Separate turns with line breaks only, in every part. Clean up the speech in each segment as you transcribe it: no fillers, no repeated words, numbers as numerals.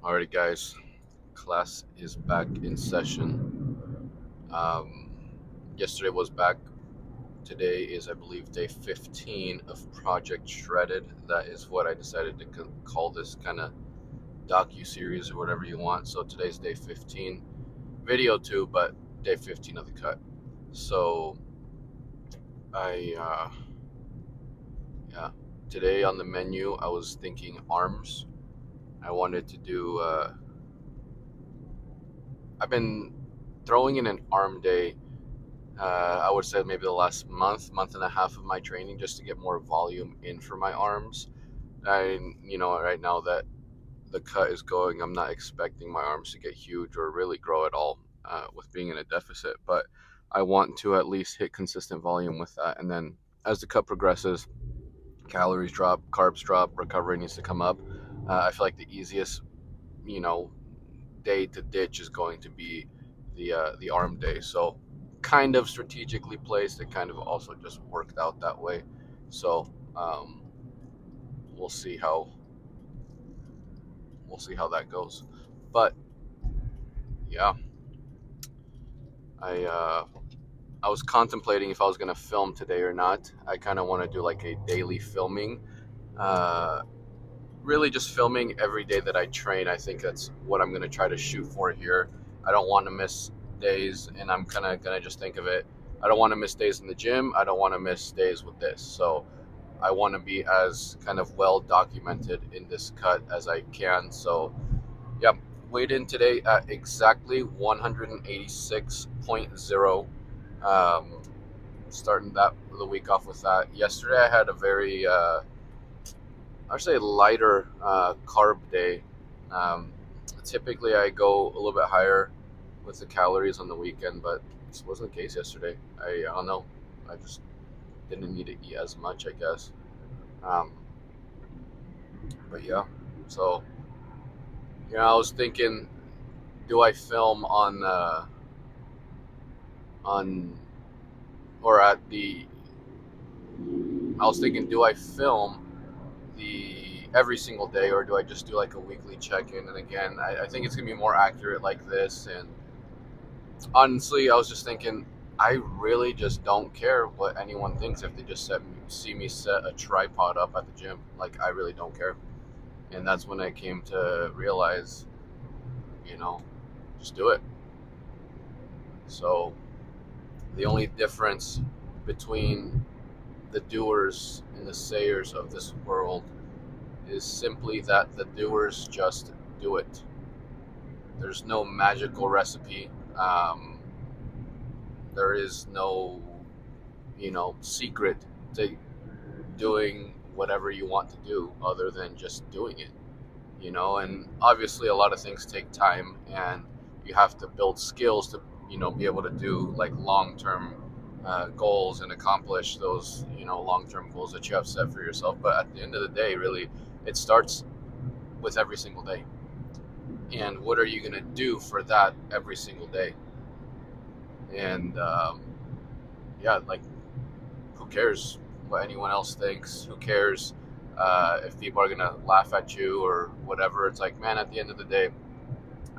Alrighty, guys, class is back in session. Um, Yesterday was back. Today is, I believe, day 15 of Project Shredded. That is what I decided to call this kind of docu-series or whatever you want. So today's day 15, video too, but day 15 of the cut. So I, yeah, today on the menu, I was thinking arms. I wanted to do, I've been throwing in an arm day. I would say maybe the last month and a half of my training just to get more volume in for my arms. Right now that the cut is going, I'm not expecting my arms to get huge or really grow at all with being in a deficit, but I want to at least hit consistent volume with that. And then as the cut progresses, calories drop, carbs drop, recovery needs to come up. I feel like the easiest, you know, day to ditch is going to be the arm day. So kind of strategically placed. It kind of also just worked out that way. So we'll see how that goes. But yeah, I uh, I was contemplating if I was gonna film today or not. I kind of want to do like a daily filming. Uh, Really just filming every day that I train. I think that's what I'm going to try to shoot for here. I don't want to miss days, and I'm kind of going to just think of it. I don't want to miss days in the gym. I don't want to miss days with this. So I want to be as kind of well documented in this cut as I can. So, yeah, weighed in today at exactly 186.0. Um, Starting the week off with that. Yesterday I had a very I'd say lighter carb day. Um, Typically, I go a little bit higher with the calories on the weekend, but this wasn't the case yesterday. I don't know. I just didn't need to eat as much, I guess. Um, but yeah, so I was thinking, do I film on or at the? I was thinking, do I film the every single day, or do I just do like a weekly check-in? And again, I think it's gonna be more accurate like this. And honestly, I was just thinking, I really just don't care what anyone thinks if they just see me set a tripod up at the gym. Like, I really don't care. And that's when I came to realize, you know, just do it. So the only difference between the doers and the sayers of this world is simply that the doers just do it. There's no magical recipe. There is no, secret to doing whatever you want to do other than just doing it. And obviously a lot of things take time, and you have to build skills to, be able to do like long-term goals and accomplish those, long-term goals that you have set for yourself. But at the end of the day, really, it starts with every single day. And what are you going to do for that every single day? And yeah, like, who cares what anyone else thinks? Who cares if people are going to laugh at you or whatever? It's like, man, at the end of the day,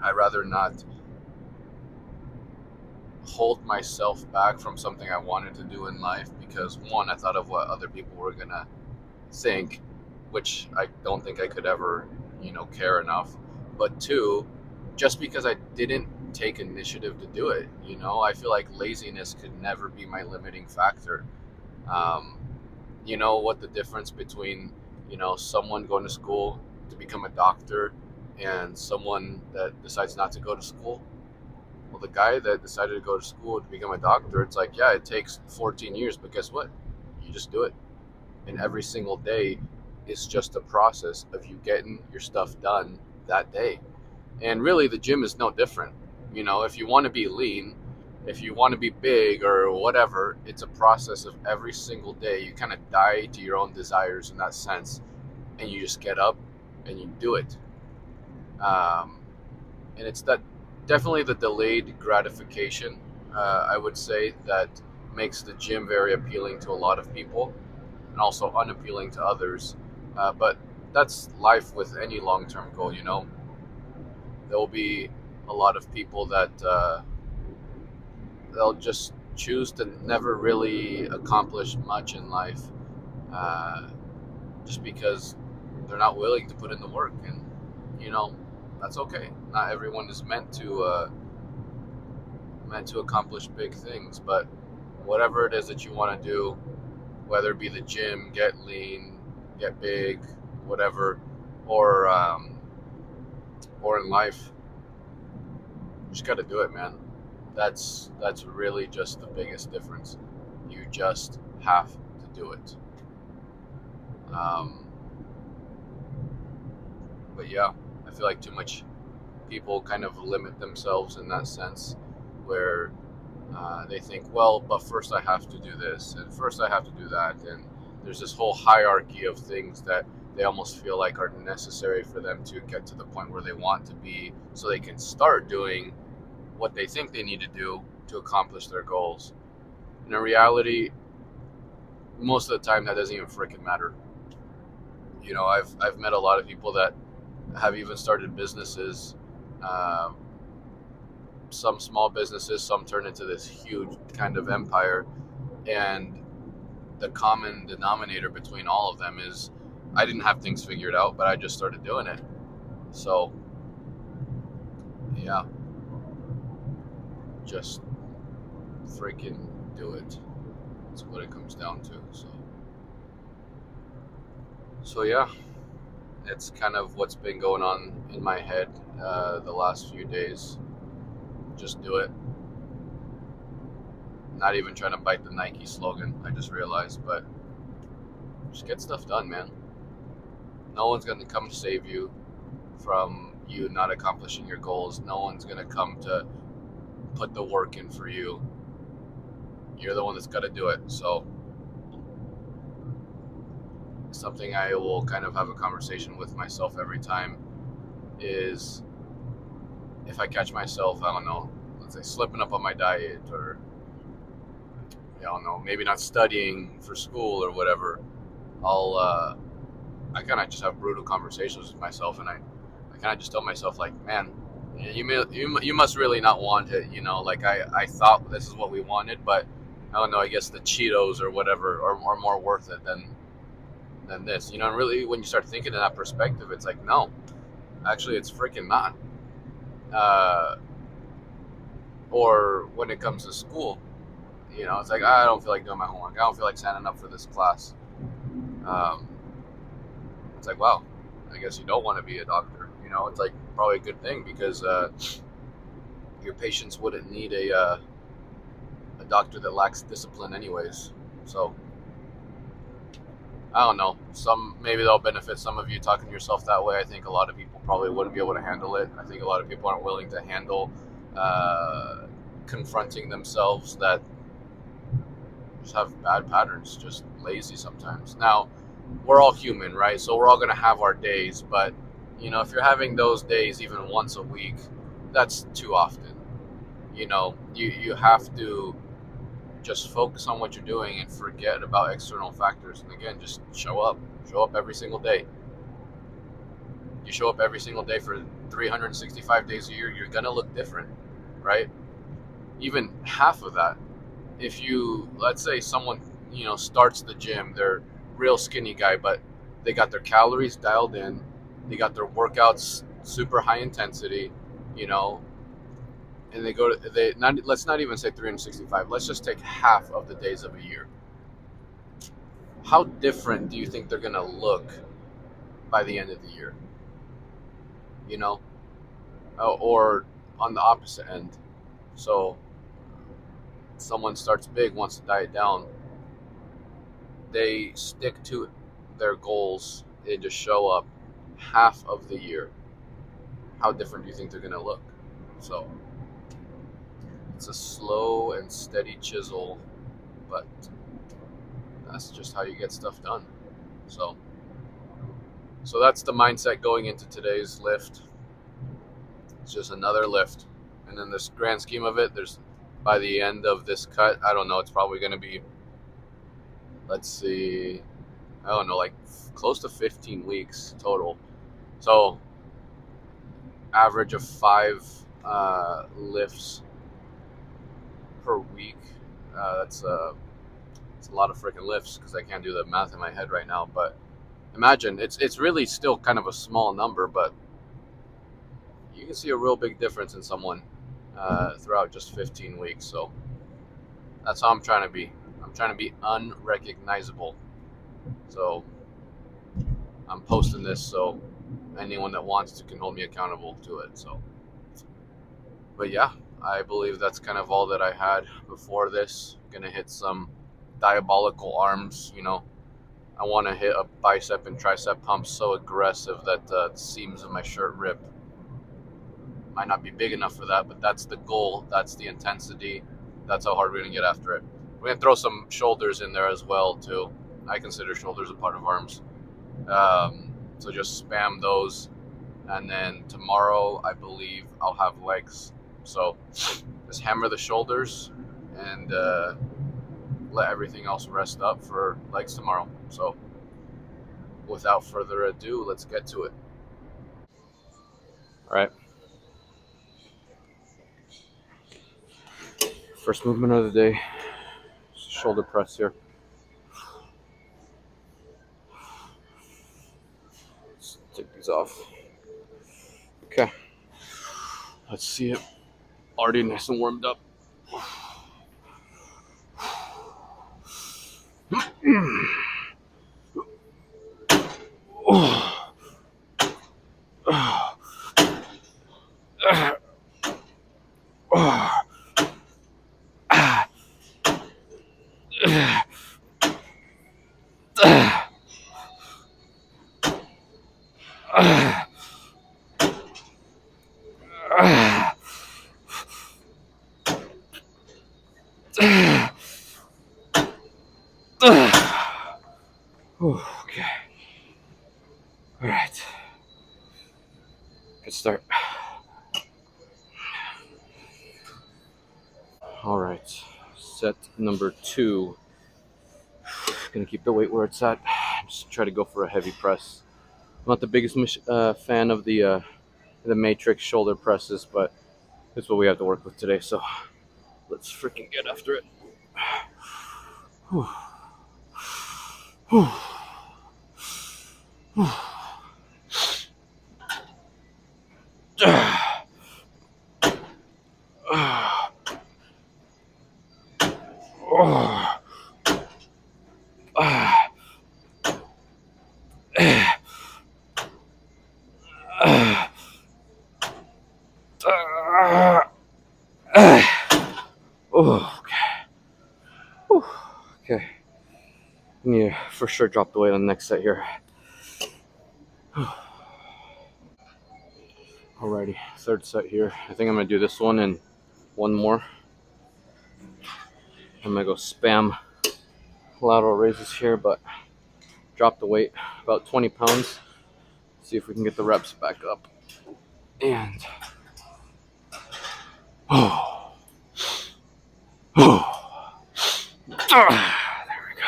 I'd rather not hold myself back from something I wanted to do in life because, one, I thought of what other people were going to think, which I don't think I could ever, care enough. But two, just because I didn't take initiative to do it, I feel like laziness could never be my limiting factor. Um, you know what the difference between, someone going to school to become a doctor and someone that decides not to go to school? Well, the guy that decided to go to school to become a doctor, it's like, yeah, it takes 14 years, but guess what? You just do it. And every single day is just a process of you getting your stuff done that day. And really, the gym is no different. If you want to be lean, if you want to be big or whatever, it's a process of every single day. You kind of die to your own desires in that sense, and you just get up and you do it. Um, and it's that definitely the delayed gratification, I would say, that makes the gym very appealing to a lot of people and also unappealing to others. But that's life with any long-term goal. There will be a lot of people that they'll just choose to never really accomplish much in life, uh, just because they're not willing to put in the work. And you know, that's okay. Not everyone is meant to accomplish big things, but whatever it is that you want to do, whether it be the gym, get lean, get big, whatever, or or in life, you just got to do it, man. That's really just the biggest difference. You just have to do it. Um, but yeah, I feel like too much people kind of limit themselves in that sense, where they think, well, but first I have to do this, and first I have to do that, and there's this whole hierarchy of things that they almost feel like are necessary for them to get to the point where they want to be, so they can start doing what they think they need to do to accomplish their goals. And in reality, most of the time that doesn't even freaking matter. You know, I've met a lot of people that have even started businesses. Um, some small businesses, some turn into this huge kind of empire, and the common denominator between all of them is I didn't have things figured out, but I just started doing it. So yeah, just freaking do it. That's what it comes down to. So yeah, it's kind of what's been going on in my head the last few days. Just do it. Not even trying to bite the Nike slogan, I just realized, but just get stuff done, man. No one's going to come save you from you not accomplishing your goals. No one's going to come to put the work in for you. You're the one that's got to do it. So, something I will kind of have a conversation with myself every time is if I catch myself, I don't know, let's say slipping up on my diet, or I don't know, maybe not studying for school or whatever, I kind of just have brutal conversations with myself, and I kind of just tell myself like, man, you must really not want it, like I thought this is what we wanted, but I don't know, I guess the Cheetos or whatever are more worth it than this, and really when you start thinking in that perspective, it's like, no, actually it's freaking not. uh, or when it comes to school, it's like, I don't feel like doing my homework, I don't feel like signing up for this class. um, it's like, wow, I guess you don't want to be a doctor. It's like probably a good thing, because your patients wouldn't need a doctor that lacks discipline anyways. So I don't know. Maybe that'll benefit some of you talking to yourself that way. I think a lot of people probably wouldn't be able to handle it. I think a lot of people aren't willing to handle uh, confronting themselves that just have bad patterns, just lazy sometimes. Now, we're all human, right? So we're all going to have our days, but if you're having those days even once a week, that's too often. You have to just focus on what you're doing and forget about external factors. And again, just show up every single day. You show up every single day for 365 days a year, you're going to look different, right? Even half of that, if you, let's say someone, starts the gym, they're real skinny guy, but they got their calories dialed in, they got their workouts super high intensity, you know, and let's not even say 365. Let's just take half of the days of a year. How different do you think they're gonna look by the end of the year? You know, or on the opposite end. So someone starts big, wants to diet down, they stick to their goals, they just show up half of the year. How different do you think they're gonna look? So it's a slow and steady chisel, but that's just how you get stuff done. So that's the mindset going into today's lift. It's just another lift. And in this grand scheme of it, there's, by the end of this cut, I don't know, it's probably going to be, let's see, I don't know, like close to 15 weeks total. So average of 5 lifts per week. It's a lot of freaking lifts because I can't do the math in my head right now. But imagine it's really still kind of a small number, but you can see a real big difference in someone throughout just 15 weeks. So that's how I'm trying to be. I'm trying to be unrecognizable. So I'm posting this so anyone that wants to can hold me accountable to it. So, but yeah, I believe that's kind of all that I had before this. Gonna hit some diabolical arms. I want to hit a bicep and tricep pump so aggressive that the seams of my shirt rip. Might not be big enough for that, but that's the goal. That's the intensity. That's how hard we're gonna get after it. We're gonna throw some shoulders in there as well too. I consider shoulders a part of arms. So just spam those, and then tomorrow I believe I'll have legs. So just hammer the shoulders and let everything else rest up for legs tomorrow. So without further ado, let's get to it. All right. First movement of the day, shoulder press here. Let's take these off. Okay. Let's see it. Already nice and warmed up. Okay. All right. Good start. All right. Set number 2. Gonna keep the weight where it's at. Just try to go for a heavy press. I'm not the biggest fan of the matrix shoulder presses, but it's what we have to work with today. So let's freaking get after it. Whew. Whew. Whew. Okay. Yeah, for sure drop the weight on the next set here. Alrighty, third set here. I think I'm gonna do this one and one more. I'm gonna go spam lateral raises here, but drop the weight about 20 pounds. See if we can get the reps back up. And there we go.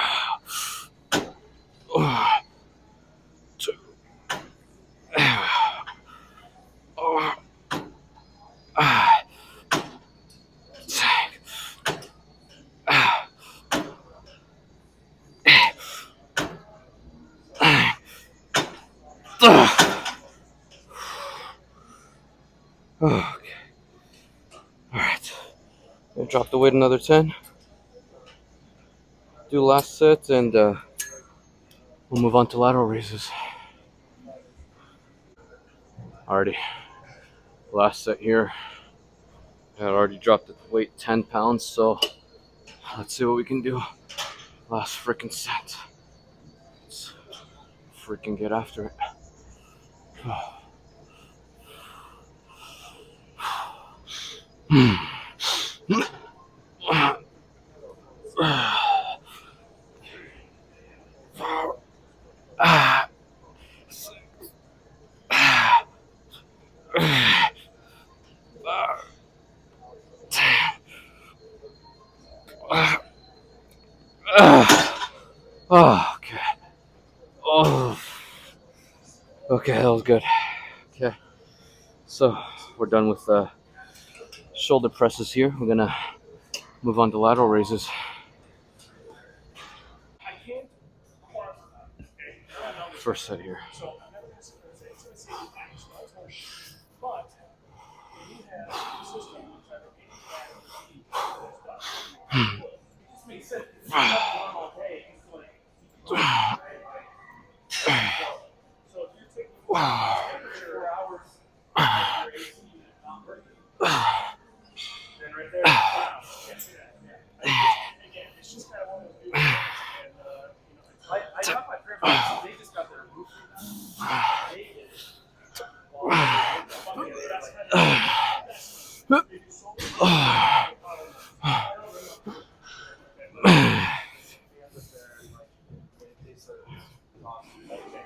2. Okay. All right. Gonna drop the weight another 10. Do last set, and we'll move on to lateral raises. Alrighty. Last set here. I already dropped the weight 10 pounds, so let's see what we can do. Last freaking set. Let's freaking get after it. Oh, okay. Oh, okay, that was good. Okay,
So we're done with shoulder presses here. We're gonna move on to lateral raises. First set here.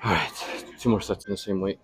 All right, 2 more sets in the same weight.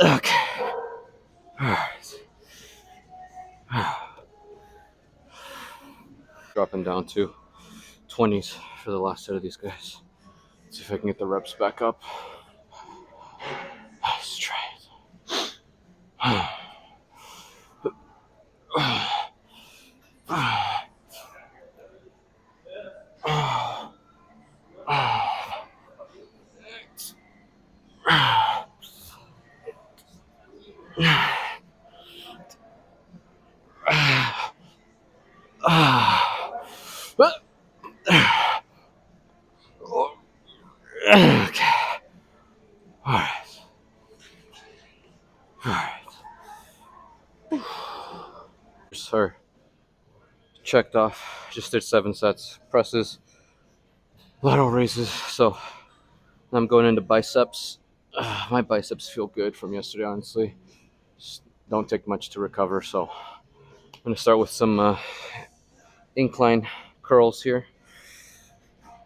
Okay. Dropping down to 20s for the last set of these guys. Let's see if I can get the reps back up. Let's try it. Okay. All right. All right. Sir, checked off. Just did 7 sets. Presses, lateral raises. So I'm going into biceps. My biceps feel good from yesterday, honestly. Just don't take much to recover. So I'm going to start with some incline curls here.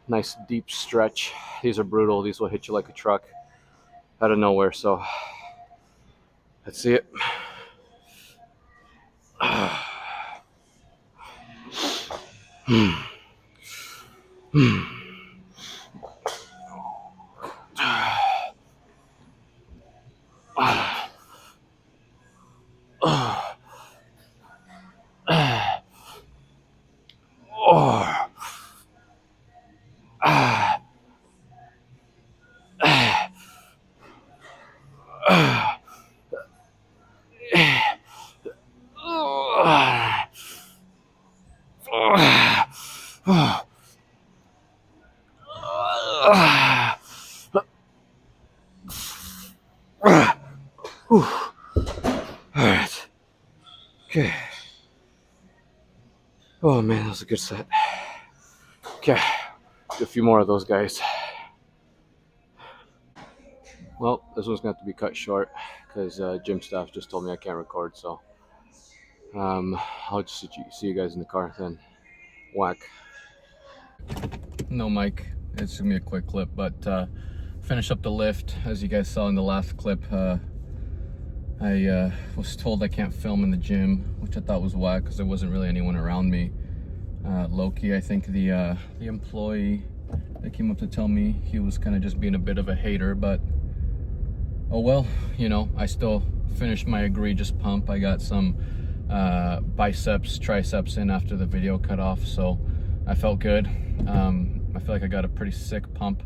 Nice deep stretch. These are brutal. These will hit you like a truck out of nowhere. So let's see it. Alright. Okay. Oh man, that was a good set. Okay. Do a few more of those guys. Well, this one's going to have to be cut short because gym staff just told me I can't record, so I'll just see you guys in the car then. Whack. No mic. It's going to be a quick clip, but finish up the lift. As you guys saw in the last clip, I was told I can't film in the gym, which I thought was whack because there wasn't really anyone around me. Loki, I think the employee that came up to tell me, he was kind of just being a bit of a hater, but oh well, you know, I still finished my egregious pump. I got some biceps, triceps in after the video cut off, so I felt good. I feel like I got a pretty sick pump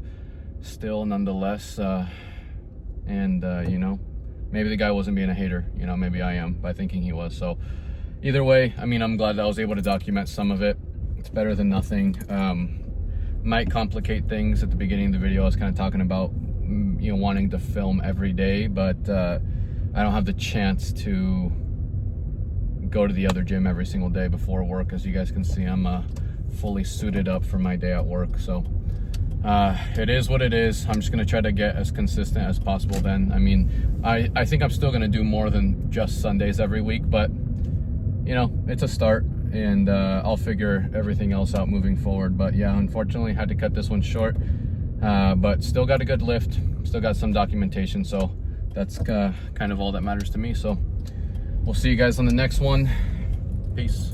still nonetheless, and you know, maybe the guy wasn't being a hater, you know, maybe I am by thinking he was. So either way, I mean, I'm glad that I was able to document some of it. It's better than nothing. Might complicate things at the beginning of the video. I was kind of talking about, you know, wanting to film every day, but I don't have the chance to go to the other gym every single day before work. As you guys can see, I'm fully suited up for my day at work. So it is what it is. I'm just gonna try to get as consistent as possible then. I mean, I think I'm still gonna do more than just Sundays every week, but you know, it's a start, and I'll figure everything else out moving forward. But yeah, unfortunately had to cut this one short, but still got a good lift, still got some documentation, so that's kind of all that matters to me. So we'll see you guys on the next one. Peace.